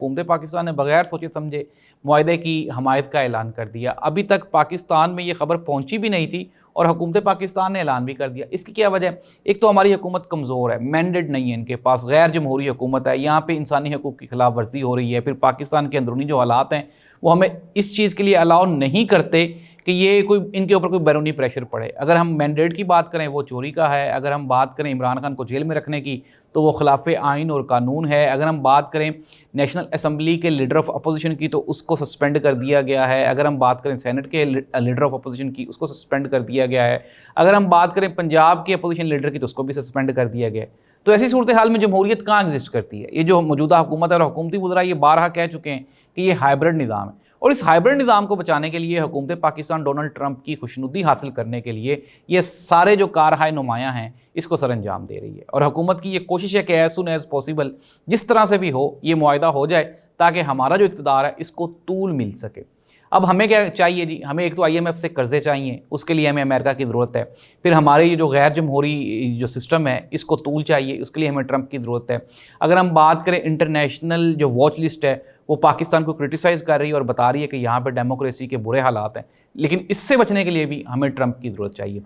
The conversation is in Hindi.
हुकूमत पाकिस्तान ने बगैर सोचे समझे मुआहदे की हमायत का ऐलान कर दिया। अभी तक पाकिस्तान में ये खबर पहुंची भी नहीं थी और हुकूमत पाकिस्तान ने ऐलान भी कर दिया। इसकी क्या वजह है? एक तो हमारी हुकूमत कमज़ोर है, मैंडेट नहीं है इनके पास, गैर जमहूरी हुकूमत है, यहाँ पे इंसानी हकूक़ की खिलाफ वर्जी हो रही है। फिर पाकिस्तान के अंदरूनी जो हालात हैं वो हमें इस चीज़ के लिए अलाउ नहीं करते कि ये कोई इनके ऊपर कोई बैरूनी प्रेशर पड़े। अगर हम मैंडेट की बात करें वो चोरी का है, अगर हम बात करें इमरान खान को जेल में रखने की तो वो खिलाफ आइन और कानून है, अगर हम बात करें नेशनल असम्बली के लीडर ऑफ अपोजिशन की तो उसको सस्पेंड कर दिया गया है, अगर हम बात करें सेनेट के लीडर ऑफ अपोजिशन की उसको सस्पेंड कर दिया गया है, अगर हम बात करें पंजाब के अपोजिशन लीडर की तो उसको भी सस्पेंड कर दिया गया है। तो ऐसी सूरत हाल में जमहूरियत कहाँ एग्जिस्ट करती है? ये जो मौजूदा हुकूमत है और हुकूमती वज़रा ये बारहा कह चुके हैं कि ये हाइब्रिड निज़ाम है और इस हाइब्रिड निज़ाम को बचाने के लिए हुकूमत पाकिस्तान डोनाल्ड ट्रंप की खुशनुदी हासिल करने के लिए ये सारे जो कारहाय नुमायाँ हैं इसको सर अंजाम दे रही है। और हुकूमत की ये कोशिश है कि एज सुन एज़ पॉसिबल जिस तरह से भी हो ये मुआहदा हो जाए ताकि हमारा जो इक़्तिदार है इसको तूल मिल सके। अब हमें क्या चाहिए जी? हमें एक तो IMF से कर्जे चाहिए, उसके लिए हमें अमेरिका की ज़रूरत है। फिर हमारे ये जो गैर जमहूरी जो सिस्टम है इसको तूल चाहिए, उसके लिए हमें ट्रंप की ज़रूरत है। अगर हम बात करें इंटरनेशनल जो वॉच लिस्ट है वो पाकिस्तान को क्रिटिसाइज़ कर रही है और बता रही है कि यहाँ पर डेमोक्रेसी के बुरे हालात हैं, लेकिन इससे बचने के लिए भी हमें ट्रंप की ज़रूरत चाहिए।